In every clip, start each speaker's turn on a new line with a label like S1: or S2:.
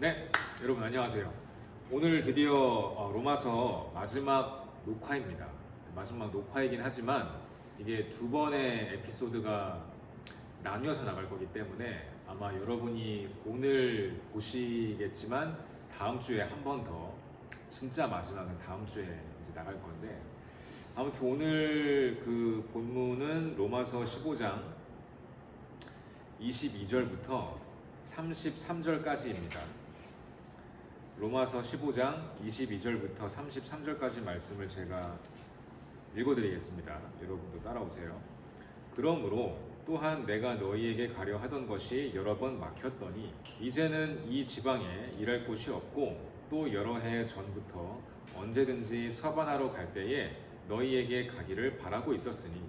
S1: 네, 여러분 안녕하세요. 오늘 드디어 로마서 마지막 녹화입니다. 마지막 녹화이긴 하지만 이게 두 번의 에피소드가 나뉘어서 나갈 거기 때문에 아마 여러분이 오늘 보시겠지만 다음 주에 한 번 더, 진짜 마지막은 다음 주에 이제 나갈 건데, 아무튼 오늘 그 본문은 로마서 15장 22절부터 33절까지입니다. 로마서 15장 22절부터 33절까지 말씀을 제가 읽어드리겠습니다. 여러분도 따라오세요. 그러므로 또한 내가 너희에게 가려 하던 것이 여러 번 막혔더니 이제는 이 지방에 일할 곳이 없고 또 여러 해 전부터 언제든지 서반하러 갈 때에 너희에게 가기를 바라고 있었으니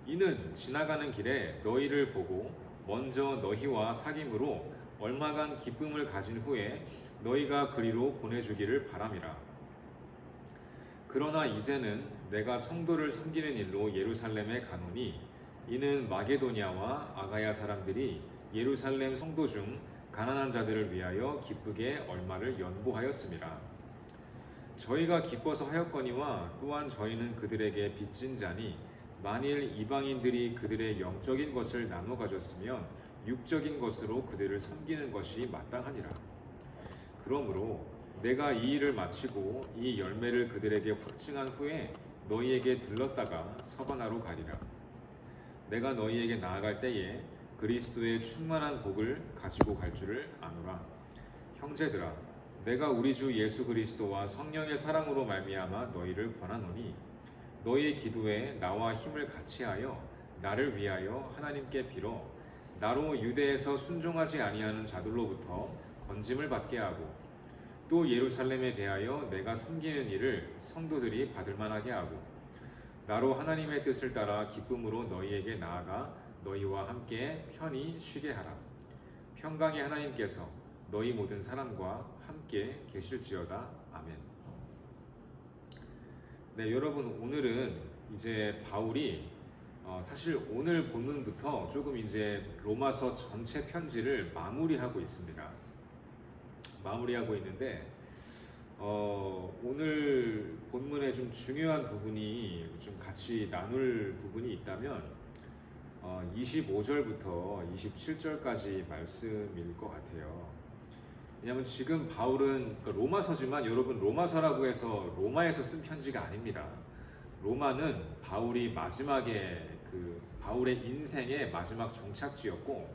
S1: 이는 지나가는 길에 너희를 보고 먼저 너희와 사귐으로 얼마간 기쁨을 가진 후에 너희가 그리로 보내주기를 바람이라. 그러나 이제는 내가 성도를 섬기는 일로 예루살렘에 가노니 이는 마게도냐와 아가야 사람들이 예루살렘 성도 중 가난한 자들을 위하여 기쁘게 얼마를 연보하였음이라. 저희가 기뻐서 하였거니와 또한 저희는 그들에게 빚진 자니 만일 이방인들이 그들의 영적인 것을 나눠 가졌으면 육적인 것으로 그들을 섬기는 것이 마땅하니라. 그러므로 내가 이 일을 마치고 이 열매를 그들에게 확증한 후에 너희에게 들렀다가 서반하러 가리라. 내가 너희에게 나아갈 때에 그리스도의 충만한 복을 가지고 갈 줄을 아노라. 형제들아, 내가 우리 주 예수 그리스도와 성령의 사랑으로 말미암아 너희를 권하노니 너희의 기도에 나와 힘을 같이하여 나를 위하여 하나님께 빌어 나로 유대에서 순종하지 아니하는 자들로부터 건짐을 받게 하고 또 예루살렘에 대하여 내가 섬기는 일을 성도들이 받을 만하게 하고 나로 하나님의 뜻을 따라 기쁨으로 너희에게 나아가 너희와 함께 편히 쉬게 하라. 평강의 하나님께서 너희 모든 사람과 함께 계실지어다. 아멘. 네, 여러분, 오늘은 이제 바울이 사실 오늘 본문부터 조금 이제 로마서 전체 편지를 마무리하고 있습니다. 마무리하고 있는데 오늘 본문에 좀 중요한 부분이 좀 같이 나눌 부분이 있다면 25절부터 27절까지 말씀일 것 같아요. 왜냐하면 지금 바울은 로마서지만 여러분 로마서라고 해서 로마에서 쓴 편지가 아닙니다. 로마는 바울이 마지막에 바울의 인생의 마지막 종착지였고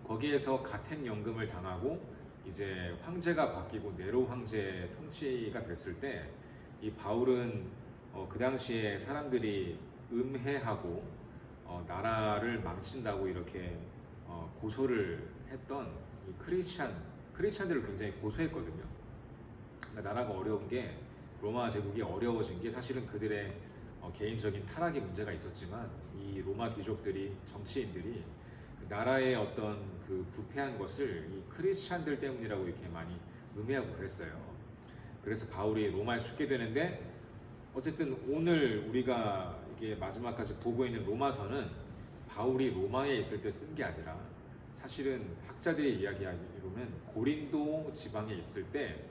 S1: 거기에서 가택연금을 당하고 이제 황제가 바뀌고 네로 황제 통치가 됐을 때 이 바울은 그 당시에 사람들이 음해하고 나라를 망친다고 이렇게 고소를 했던 이 크리스찬들을 굉장히 고소했거든요. 그러니까 나라가 어려운 게 로마 제국이 어려워진 게 사실은 그들의 개인적인 타락의 문제가 있었지만 이 로마 귀족들이 정치인들이 그 나라의 어떤 그 부패한 것을 이 크리스찬들 때문이라고 이렇게 많이 음해하고 그랬어요. 그래서 바울이 로마에 죽게 되는데 어쨌든 오늘 우리가 이게 마지막까지 보고 있는 로마서는 바울이 로마에 있을 때 쓴 게 아니라 사실은 학자들의 이야기하기로는 고린도 지방에 있을 때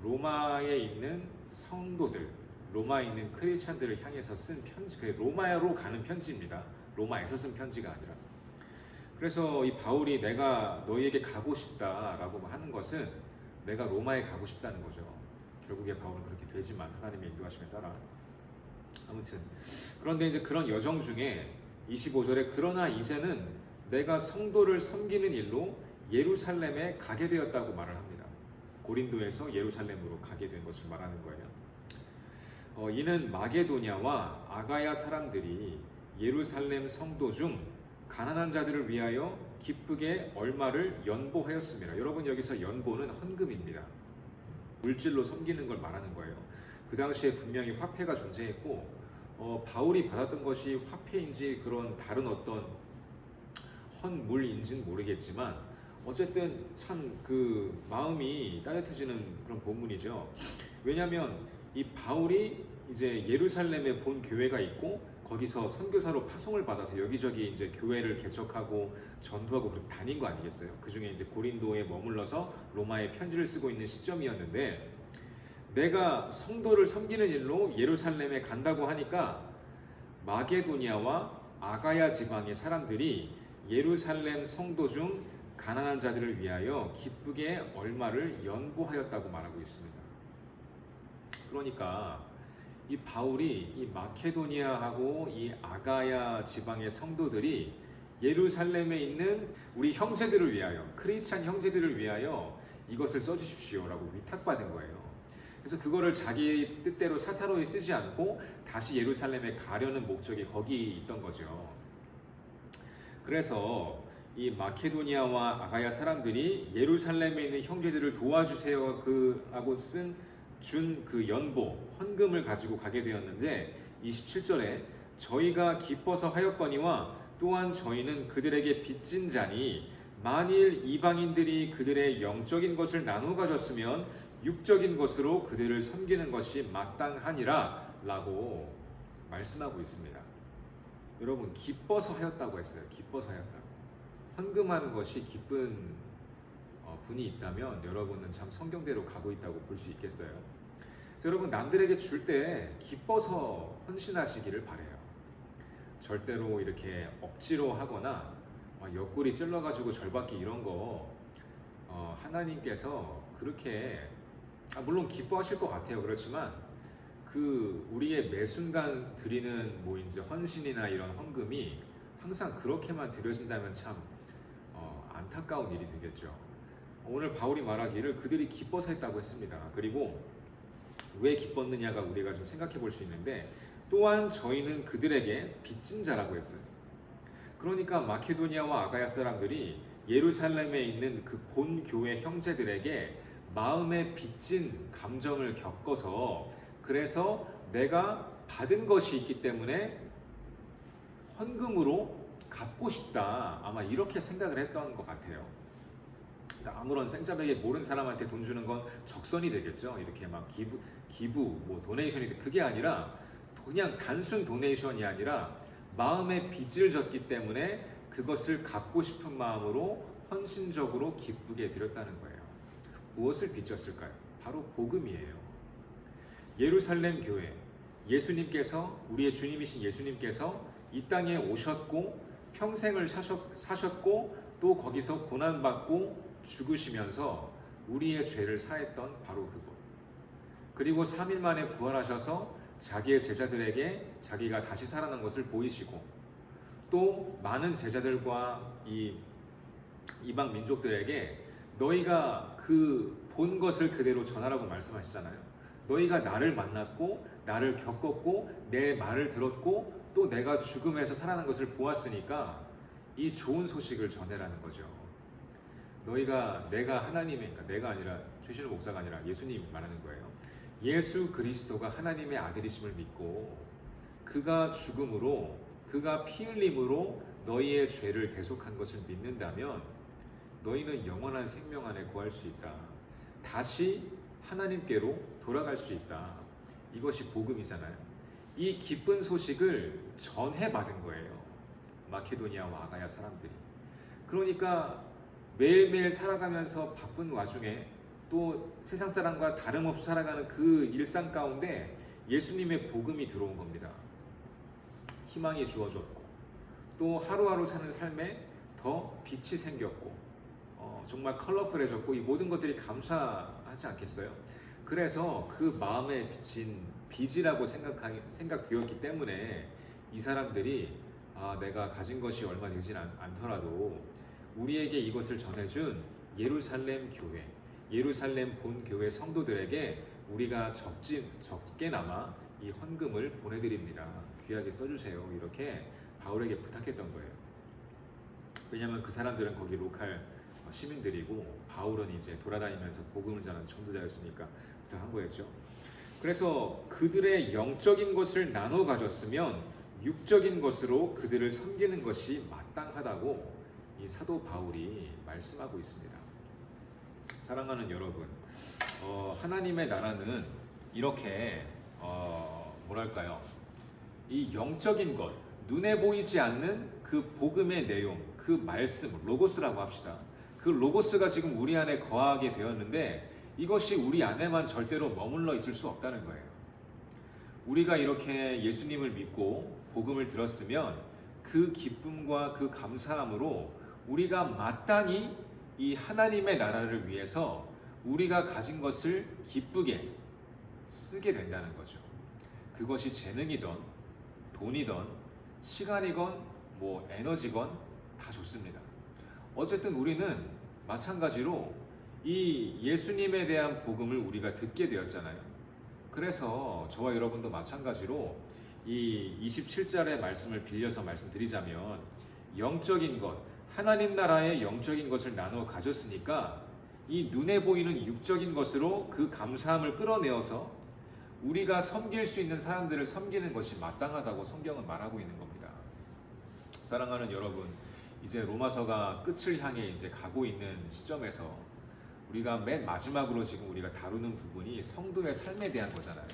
S1: 로마에 있는 성도들, 로마에 있는 크리스찬들을 향해서 쓴 편지, 로마로 가는 편지입니다. 로마에서 쓴 편지가 아니라. 그래서 이 바울이 내가 너희에게 가고 싶다라고 하는 것은 내가 로마에 가고 싶다는 거죠. 결국에 바울은 그렇게 되지만 하나님의 인도하심에 따라. 아무튼 그런데 이제 그런 여정 중에 25절에 그러나 이제는 내가 성도를 섬기는 일로 예루살렘에 가게 되었다고 말을 합니다. 고린도에서 예루살렘으로 가게 된 것을 말하는 거예요. 이는 마게도냐와 아가야 사람들이 예루살렘 성도 중 가난한 자들을 위하여 기쁘게 얼마를 연보하였습니다. 여러분 여기서 연보는 헌금입니다. 물질로 섬기는 걸 말하는 거예요. 그 당시에 분명히 화폐가 존재했고 바울이 받았던 것이 화폐인지 그런 다른 어떤 헌물인지는 모르겠지만 어쨌든 참 그 마음이 따뜻해지는 그런 본문이죠. 왜냐하면 이 바울이 이제 예루살렘에 본 교회가 있고 거기서 선교사로 파송을 받아서 여기저기 이제 교회를 개척하고 전도하고 그렇게 다닌 거 아니겠어요? 그 중에 이제 고린도에 머물러서 로마에 편지를 쓰고 있는 시점이었는데, 내가 성도를 섬기는 일로 예루살렘에 간다고 하니까 마게도니아와 아가야 지방의 사람들이 예루살렘 성도 중 가난한 자들을 위하여 기쁘게 얼마를 연보하였다고 말하고 있습니다. 그러니까 이 바울이 이 마케도니아하고 이 아가야 지방의 성도들이 예루살렘에 있는 우리 형제들을 위하여, 크리스찬 형제들을 위하여 이것을 써주십시오라고 위탁받은 거예요. 그래서 그거를 자기 뜻대로 사사로이 쓰지 않고 다시 예루살렘에 가려는 목적이 거기 있던 거죠. 그래서 이 마케도니아와 아가야 사람들이 예루살렘에 있는 형제들을 도와주세요 하고 준 그 연보, 헌금을 가지고 가게 되었는데, 27절에 저희가 기뻐서 하였거니와 또한 저희는 그들에게 빚진 자니 만일 이방인들이 그들의 영적인 것을 나누어 가졌으면 육적인 것으로 그들을 섬기는 것이 마땅하니라 라고 말씀하고 있습니다. 여러분, 기뻐서 하였다고 했어요. 기뻐서 하였다고. 헌금하는 것이 기쁜 분이 있다면 여러분은 참 성경대로 가고 있다고 볼 수 있겠어요. 그래서 여러분, 남들에게 줄 때 기뻐서 헌신하시기를 바라요. 절대로 이렇게 억지로 하거나 옆구리 찔러가지고 절받기 이런 거 하나님께서 그렇게 물론 기뻐하실 것 같아요. 그렇지만 그 우리의 매 순간 드리는 뭐 이제 헌신이나 이런 헌금이 항상 그렇게만 드려진다면 참 안타까운 일이 되겠죠. 오늘 바울이 말하기를 그들이 기뻐서 했다고 했습니다. 그리고 왜 기뻤느냐가 우리가 좀 생각해 볼 수 있는데, 또한 저희는 그들에게 빚진 자라고 했어요. 그러니까 마케도니아와 아가야 사람들이 예루살렘에 있는 그 본 교회 형제들에게 마음에 빚진 감정을 겪어서, 그래서 내가 받은 것이 있기 때문에 헌금으로 갚고 싶다, 아마 이렇게 생각을 했던 것 같아요. 그러니까 아무런 생자백에 모르는 사람한테 돈 주는 건 적선이 되겠죠. 이렇게 막 기부 뭐 도네이션이, 그게 아니라 그냥 단순 도네이션이 아니라 마음에 빚을 졌기 때문에 그것을 갚고 싶은 마음으로 헌신적으로 기쁘게 드렸다는 거예요. 무엇을 빚졌을까요? 바로 복음이에요. 예루살렘 교회, 예수님께서, 우리의 주님이신 예수님께서 이 땅에 오셨고 평생을 사셨고 또 거기서 고난받고 죽으시면서 우리의 죄를 사했던 바로 그것, 그리고 3일 만에 부활하셔서 자기의 제자들에게 자기가 다시 살아난 것을 보이시고, 또 많은 제자들과 이 이방 민족들에게 너희가 그 본 것을 그대로 전하라고 말씀하시잖아요. 너희가 나를 만났고 나를 겪었고 내 말을 들었고 또 내가 죽음에서 살아난 것을 보았으니까 이 좋은 소식을 전해라는 거죠. 내가 하나님의, 그러니까 내가 아니라 최신호 목사가 아니라 예수님 말하는 거예요. 예수 그리스도가 하나님의 아들이심을 믿고 그가 죽음으로, 그가 피 흘림으로 너희의 죄를 대속한 것을 믿는다면 너희는 영원한 생명 안에 거할 수 있다. 다시 하나님께로 돌아갈 수 있다. 이것이 복음이잖아요. 이 기쁜 소식을 전해받은 거예요. 마케도니아와 아가야 사람들이. 그러니까 매일매일 살아가면서 바쁜 와중에 또 세상 사람과 다름없이 살아가는 그 일상 가운데 예수님의 복음이 들어온 겁니다. 희망이 주어졌고 또 하루하루 사는 삶에 더 빛이 생겼고 정말 컬러풀해졌고, 이 모든 것들이 감사하지 않겠어요? 그래서 그 마음에 비친 빚이라고 생각되었기 때문에 이 사람들이 내가 가진 것이 얼마 되진 않더라도 우리에게 이것을 전해준 예루살렘 교회, 예루살렘 본 교회 성도들에게 우리가 적게나마 이 헌금을 보내드립니다. 귀하게 써주세요. 이렇게 바울에게 부탁했던 거예요. 왜냐하면 그 사람들은 거기 로컬 시민들이고 바울은 이제 돌아다니면서 복음을 전하는 전도자였으니까 부탁한 거였죠. 그래서 그들의 영적인 것을 나눠 가졌으면 육적인 것으로 그들을 섬기는 것이 마땅하다고 이 사도 바울이 말씀하고 있습니다. 사랑하는 여러분, 하나님의 나라는 이렇게 뭐랄까요? 이 영적인 것, 눈에 보이지 않는 그 복음의 내용, 그 말씀, 로고스라고 합시다. 그 로고스가 지금 우리 안에 거하게 되었는데 이것이 우리 안에만 절대로 머물러 있을 수 없다는 거예요. 우리가 이렇게 예수님을 믿고 복음을 들었으면 그 기쁨과 그 감사함으로 우리가 마땅히 이 하나님의 나라를 위해서 우리가 가진 것을 기쁘게 쓰게 된다는 거죠. 그것이 재능이든 돈이든 시간이건 뭐 에너지건 다 좋습니다. 어쨌든 우리는 마찬가지로 이 예수님에 대한 복음을 우리가 듣게 되었잖아요. 그래서 저와 여러분도 마찬가지로 이 27절의 말씀을 빌려서 말씀드리자면 영적인 것, 하나님 나라의 영적인 것을 나누어 가졌으니까 이 눈에 보이는 육적인 것으로 그 감사함을 끌어내어서 우리가 섬길 수 있는 사람들을 섬기는 것이 마땅하다고 성경은 말하고 있는 겁니다. 사랑하는 여러분, 이제 로마서가 끝을 향해 이제 가고 있는 시점에서 우리가 맨 마지막으로 지금 우리가 다루는 부분이 성도의 삶에 대한 거잖아요.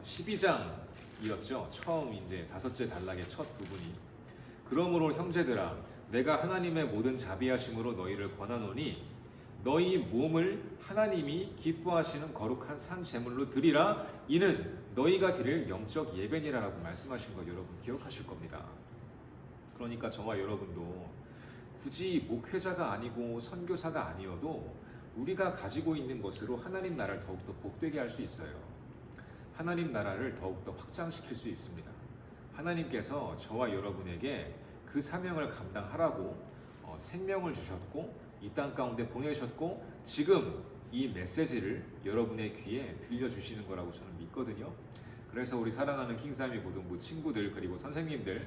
S1: 12장이었죠. 처음 이제 5째 단락의 첫 부분이. 그러므로 형제들아, 내가 하나님의 모든 자비하심으로 너희를 권하노니 너희 몸을 하나님이 기뻐하시는 거룩한 산 제물로 드리라. 이는 너희가 드릴 영적 예배니라라고 말씀하신 거 여러분 기억하실 겁니다. 그러니까 저와 여러분도 굳이 목회자가 아니고 선교사가 아니어도 우리가 가지고 있는 것으로 하나님 나라를 더욱더 복되게 할 수 있어요. 하나님 나라를 더욱더 확장시킬 수 있습니다. 하나님께서 저와 여러분에게 그 사명을 감당하라고 생명을 주셨고 이 땅 가운데 보내셨고 지금 이 메시지를 여러분의 귀에 들려주시는 거라고 저는 믿거든요. 그래서 우리 사랑하는 킹사미 고등부 친구들 그리고 선생님들,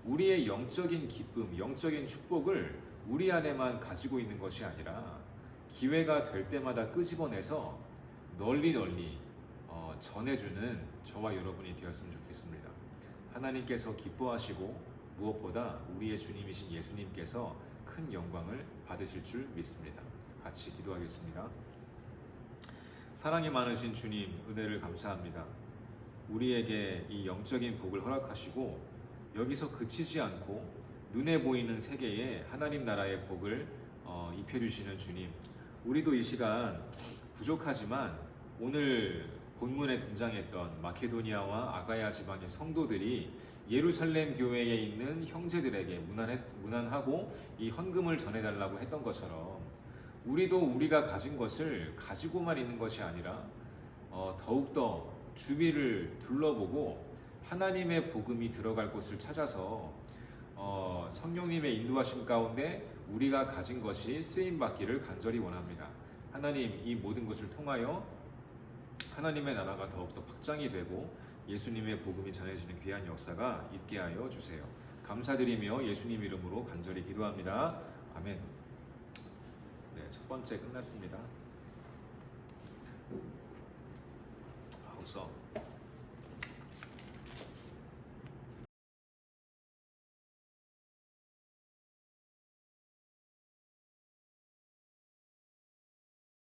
S1: 우리의 영적인 기쁨, 영적인 축복을 우리 안에만 가지고 있는 것이 아니라 기회가 될 때마다 끄집어내서 널리 전해주는 저와 여러분이 되었으면 좋겠습니다. 하나님께서 기뻐하시고 무엇보다 우리의 주님이신 예수님께서 큰 영광을 받으실 줄 믿습니다. 같이 기도하겠습니다. 사랑이 많으신 주님, 은혜를 감사합니다. 우리에게 이 영적인 복을 허락하시고 여기서 그치지 않고 눈에 보이는 세계에 하나님 나라의 복을 입혀주시는 주님, 우리도 이 시간 부족하지만 오늘 본문에 등장했던 마케도니아와 아가야 지방의 성도들이 예루살렘 교회에 있는 형제들에게 문안하고 이 헌금을 전해달라고 했던 것처럼 우리도 우리가 가진 것을 가지고만 있는 것이 아니라 더욱더 주위를 둘러보고 하나님의 복음이 들어갈 곳을 찾아서 성령님의 인도하심 가운데 우리가 가진 것이 쓰임받기를 간절히 원합니다. 하나님, 이 모든 것을 통하여 하나님의 나라가 더욱더 확장이 되고 예수님의 복음이 전해지는 귀한 역사가 있게 하여 주세요. 감사드리며 예수님 이름으로 간절히 기도합니다. 아멘. 네, 첫 번째 끝났습니다. 아우서